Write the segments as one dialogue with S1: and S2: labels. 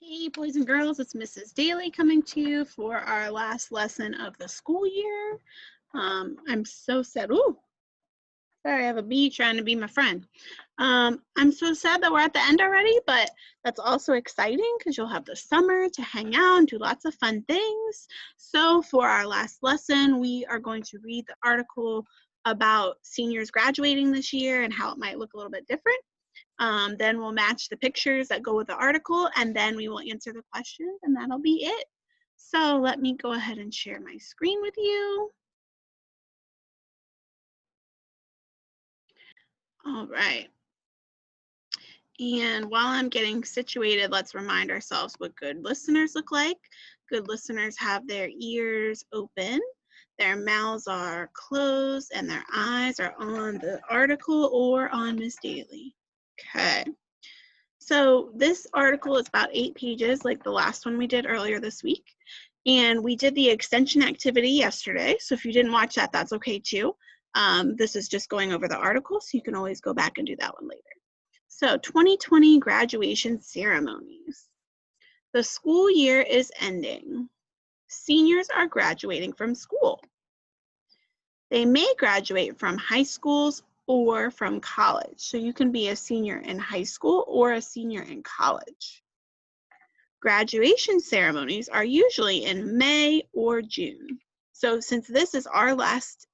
S1: Hey boys and girls, it's Mrs. Dailey coming to you for our last lesson of the school year. I'm so sad. Ooh, sorry, I have a bee trying to be my friend. I'm so sad that we're at the end already, but that's also exciting because you'll have the summer to hang out and do lots of fun things. So for our last lesson, we are going to read the article about seniors graduating this year and how it might look a little bit different. Then we'll match the pictures that go with the article, and then we will answer the questions, and that'll be it. So let me go ahead and share my screen with you. All right. And while I'm getting situated, let's remind ourselves what good listeners look like. Good listeners have their ears open, their mouths are closed, and their eyes are on the article or on Miss Dailey. Okay. So this article is about 8 pages, like the last one we did earlier this week. And we did the extension activity yesterday. So if you didn't watch that, that's okay too. This is just going over the article, so you can always go back and do that one later. So 2020 graduation ceremonies. The school year is ending. Seniors are graduating from school. They may graduate from high schools or from college. So you can be a senior in high school or a senior in college. Graduation ceremonies are usually in May or June. So since this is our last,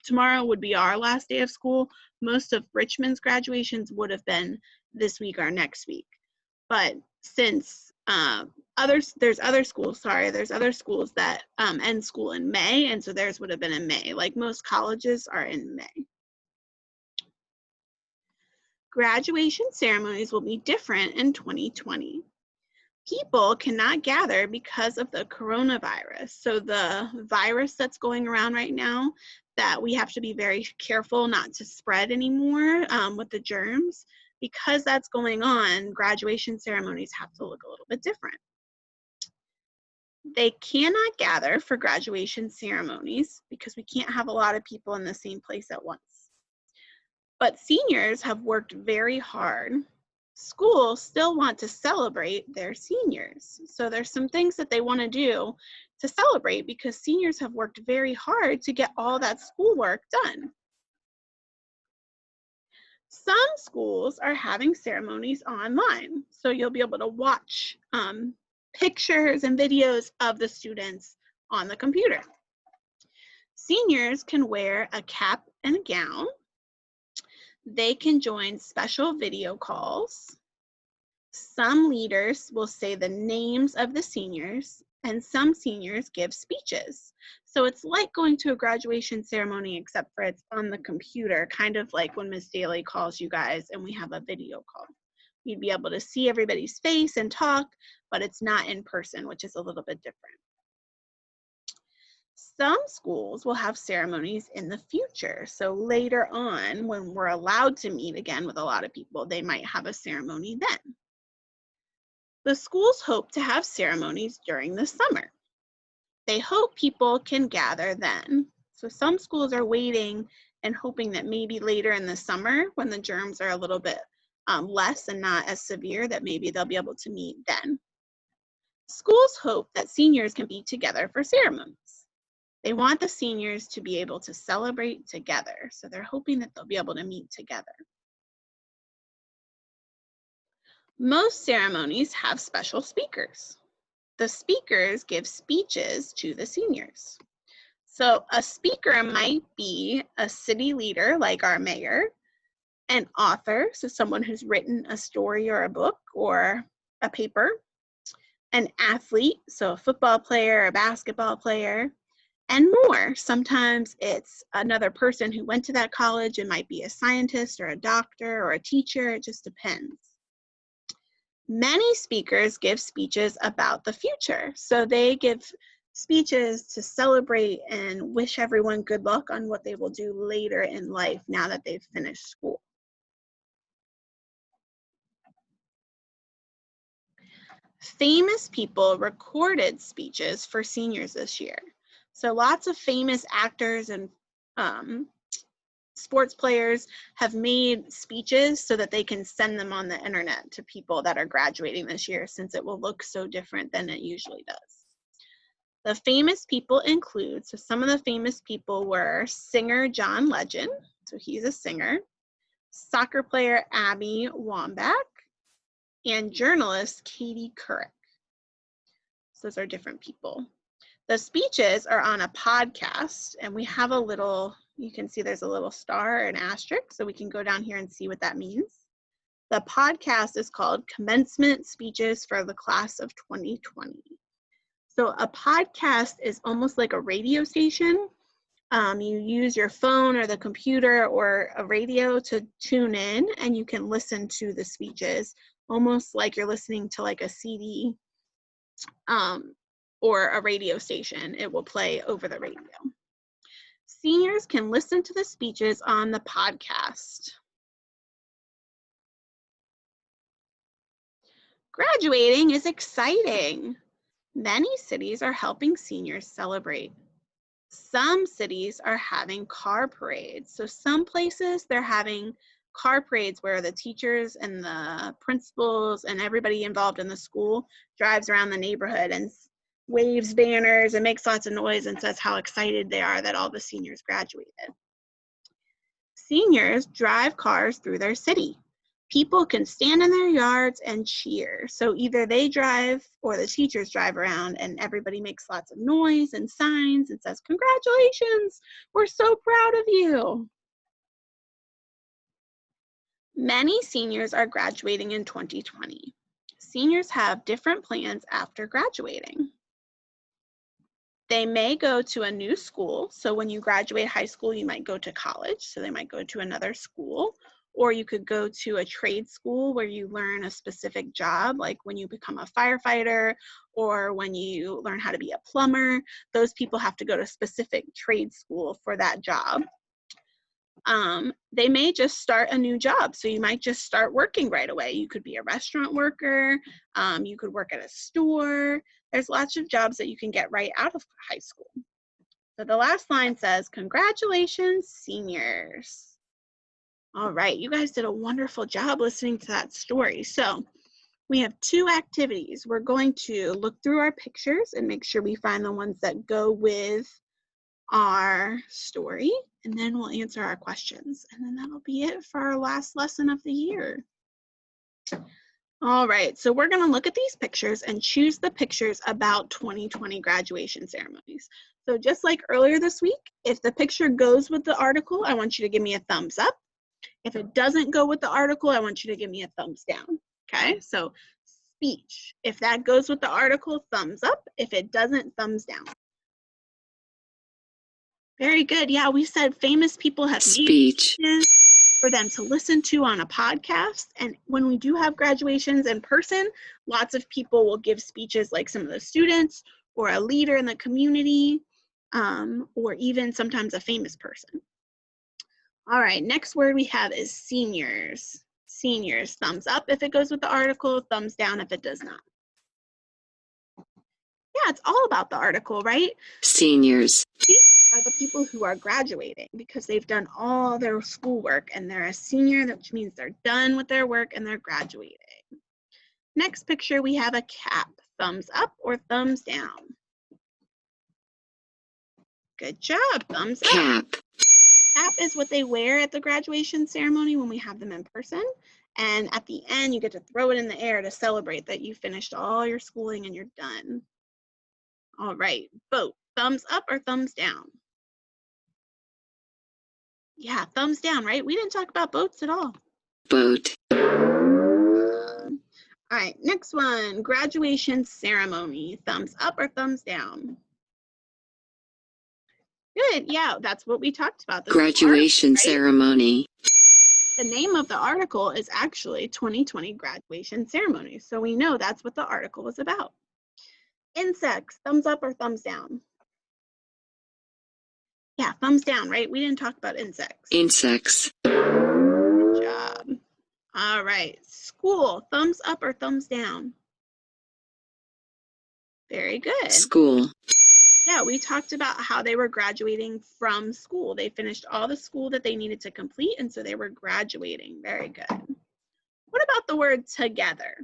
S1: tomorrow would be our last day of school, most of Richmond's graduations would have been this week or next week. But since there's other schools that end school in May, and so theirs would have been in May. Like most colleges are in May. Graduation ceremonies will be different in 2020. People cannot gather because of the coronavirus. So the virus that's going around right now that we have to be very careful not to spread anymore with the germs, because that's going on, graduation ceremonies have to look a little bit different. They cannot gather for graduation ceremonies because we can't have a lot of people in the same place at once. But seniors have worked very hard. Schools still want to celebrate their seniors. So there's some things that they want to do to celebrate because seniors have worked very hard to get all that schoolwork done. Some schools are having ceremonies online. So you'll be able to watch pictures and videos of the students on the computer. Seniors can wear a cap and a gown. They can join special video calls. Some leaders will say the names of the seniors, and some seniors give speeches. So it's like going to a graduation ceremony, except for it's on the computer, kind of like when Miss Dailey calls you guys and we have a video call. You'd be able to see everybody's face and talk, but it's not in person, which is a little bit different. Some schools will have ceremonies in the future. So later on, when we're allowed to meet again with a lot of people, they might have a ceremony then. The schools hope to have ceremonies during the summer. They hope people can gather then. So some schools are waiting and hoping that maybe later in the summer, when the germs are a little bit less and not as severe, that maybe they'll be able to meet then. Schools hope that seniors can be together for ceremonies. They want the seniors to be able to celebrate together. So they're hoping that they'll be able to meet together. Most ceremonies have special speakers. The speakers give speeches to the seniors. So a speaker might be a city leader like our mayor, an author, so someone who's written a story or a book or a paper, an athlete, so a football player, a basketball player, and more. Sometimes it's another person who went to that college. It might be a scientist or a doctor or a teacher. It just depends. Many speakers give speeches about the future. So they give speeches to celebrate and wish everyone good luck on what they will do later in life now that they've finished school. Famous people recorded speeches for seniors this year. So lots of famous actors and sports players have made speeches so that they can send them on the internet to people that are graduating this year, since it will look so different than it usually does. The famous people include, so some of the famous people were singer John Legend, so he's a singer, soccer player Abby Wambach, and journalist Katie Couric. So those are different people. The speeches are on a podcast, and we have a little, you can see there's a little star or an asterisk, so we can go down here and see what that means. The podcast is called Commencement Speeches for the Class of 2020. So a podcast is almost like a radio station. You use your phone or the computer or a radio to tune in, and you can listen to the speeches, almost like you're listening to like a CD or a radio station. It will play over the radio. Seniors can listen to the speeches on the podcast. Graduating is exciting. Many cities are helping seniors celebrate. Some cities are having car parades. So some places they're having car parades where the teachers and the principals and everybody involved in the school drives around the neighborhood and waves banners and makes lots of noise and says how excited they are that all the seniors graduated. Seniors drive cars through their city. People can stand in their yards and cheer. So either they drive or the teachers drive around and everybody makes lots of noise and signs and says, "Congratulations, we're so proud of you." Many seniors are graduating in 2020. Seniors have different plans after graduating. They may go to a new school. So when you graduate high school, you might go to college. So they might go to another school. Or you could go to a trade school where you learn a specific job, like when you become a firefighter or when you learn how to be a plumber. Those people have to go to a specific trade school for that job. They may just start a new job. So you might just start working right away. You could be a restaurant worker. You could work at a store. There's lots of jobs that you can get right out of high school. So the last line says, "Congratulations, seniors." All right, you guys did a wonderful job listening to that story. So we have two activities. We're going to look through our pictures and make sure we find the ones that go with our story, and then we'll answer our questions. And then that'll be it for our last lesson of the year. All right, so we're gonna look at these pictures and choose the pictures about 2020 graduation ceremonies. So just like earlier this week, if the picture goes with the article, I want you to give me a thumbs up. If it doesn't go with the article, I want you to give me a thumbs down, okay? So speech, if that goes with the article, thumbs up. If it doesn't, thumbs down. Very good. Yeah, we said famous people have made speeches for them to listen to on a podcast. And when we do have graduations in person, lots of people will give speeches, like some of the students or a leader in the community, or even sometimes a famous person. All right, next word we have is seniors. Seniors, thumbs up if it goes with the article, thumbs down if it does not. Yeah, it's all about the article, right? Seniors. These are the people who are graduating because they've done all their schoolwork and they're a senior, which means they're done with their work and they're graduating. Next picture, we have a cap. Thumbs up or thumbs down? Good job, thumbs up. Cap. Cap is what they wear at the graduation ceremony when we have them in person. And at the end, you get to throw it in the air to celebrate that you finished all your schooling and you're done. All right, vote. Thumbs up or thumbs down? Yeah, thumbs down, right? We didn't talk about boats at all. Boat. All right, next one. Graduation ceremony. Thumbs up or thumbs down? Good, yeah, that's what we talked about. Graduation ceremony. The name of the article is actually 2020 Graduation Ceremony. So we know that's what the article was about. Insects, thumbs up or thumbs down? Yeah, thumbs down, right? We didn't talk about insects. Insects. Good job. All right, school, thumbs up or thumbs down? Very good. School. Yeah, we talked about how they were graduating from school. They finished all the school that they needed to complete, and so they were graduating. Very good. What about the word together?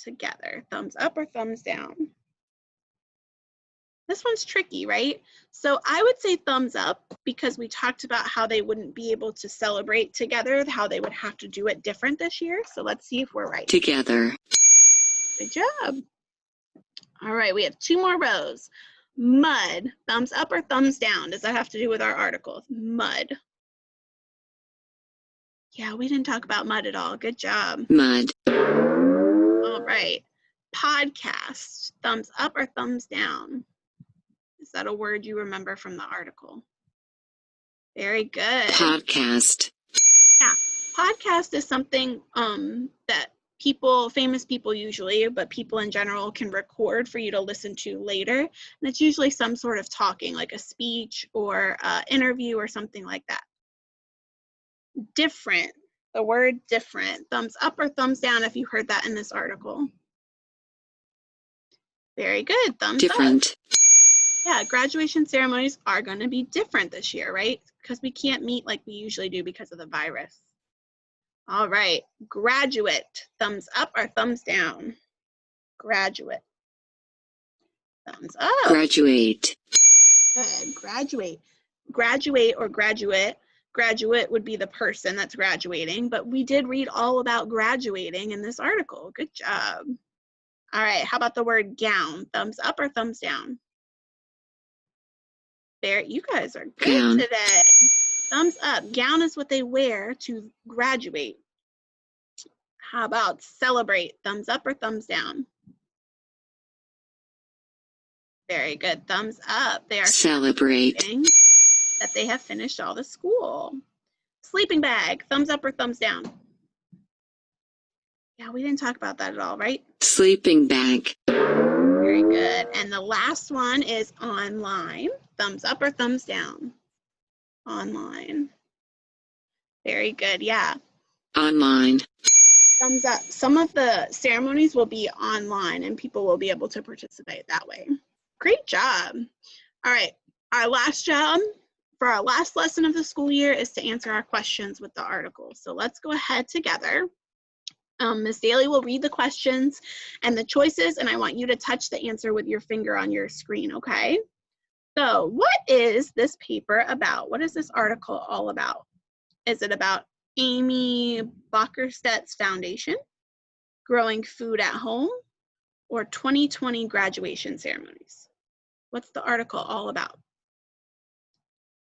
S1: Together. Thumbs up or thumbs down? This one's tricky, right? So I would say thumbs up because we talked about how they wouldn't be able to celebrate together, how they would have to do it different this year. So let's see if we're right.
S2: Together.
S1: Good job. All right, we have 2 more rows. Mud, thumbs up or thumbs down? Does that have to do with our articles? Mud. Yeah, we didn't talk about mud at all. Good job.
S2: Mud.
S1: All right. Podcast, thumbs up or thumbs down? Is that a word you remember from the article? Very good.
S2: Podcast.
S1: Yeah, podcast is something that people, famous people usually, but people in general can record for you to listen to later. And it's usually some sort of talking, like a speech or interview or something like that. Different, the word different. Thumbs up or thumbs down if you heard that in this article? Very good, thumbs
S2: Different.
S1: up. Yeah, graduation ceremonies are going to be different this year, right? Because we can't meet like we usually do because of the virus. All right, graduate, thumbs up or thumbs down? Graduate. Thumbs up.
S2: Graduate.
S1: Good, graduate. Graduate or graduate. Graduate would be the person that's graduating, but we did read all about graduating in this article. Good job. All right, how about the word gown? Thumbs up or thumbs down? There, you guys are good
S2: Gown.
S1: today. Thumbs up. Gown is what they wear to graduate. How about celebrate? Thumbs up or thumbs down? Very good. Thumbs up. They are
S2: Celebrate.
S1: celebrating that they have finished all the school. Sleeping bag. Thumbs up or thumbs down? Yeah, we didn't talk about that at all, right?
S2: Sleeping bag.
S1: Very good. And the last one is online. Thumbs up or thumbs down? Online. Very good. Yeah.
S2: Online.
S1: Thumbs up. Some of the ceremonies will be online and people will be able to participate that way. Great job. All right, our last job for our last lesson of the school year is to answer our questions with the article. So let's go ahead together. Ms. Dailey will read the questions and the choices, and I want you to touch the answer with your finger on your screen, okay? So what is this paper about? What is this article all about? Is it about Amy Bockerstedt's foundation, growing food at home, or 2020 graduation ceremonies? What's the article all about?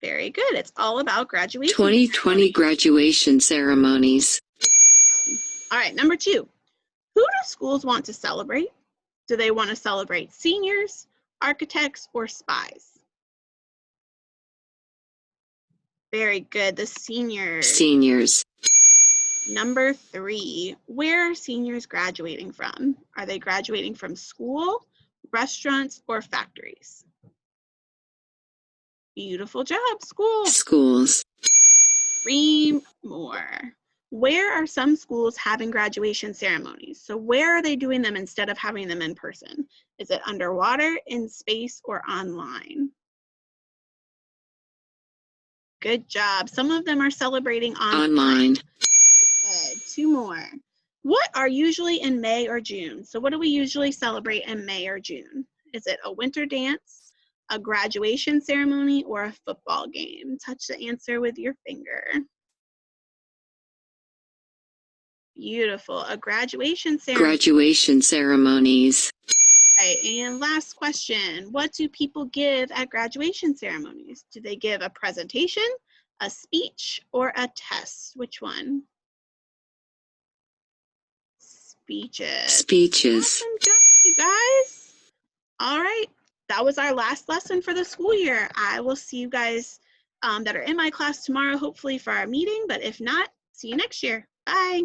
S1: Very good. It's all about graduation.
S2: 2020 graduation ceremonies.
S1: All right, number 2. Who do schools want to celebrate? Do they want to celebrate seniors, architects, or spies? Very good. The seniors.
S2: Seniors.
S1: Number 3, where are seniors graduating from? Are they graduating from school, restaurants, or factories? Beautiful job, school.
S2: Schools.
S1: 3 more. Where are some schools having graduation ceremonies? So where are they doing them instead of having them in person? Is it underwater, in space, or online? Good job. Some of them are celebrating online. Good. 2 more. What are usually in May or June? So what do we usually celebrate in May or June? Is it a winter dance, a graduation ceremony, or a football game? Touch the answer with your finger. Beautiful. A graduation ceremony.
S2: Graduation ceremonies.
S1: Right. And last question. What do people give at graduation ceremonies? Do they give a presentation, a speech, or a test? Which one? Speeches.
S2: Speeches.
S1: Awesome job, you guys. All right. That was our last lesson for the school year. I will see you guys that are in my class tomorrow, hopefully for our meeting. But if not, see you next year. Bye.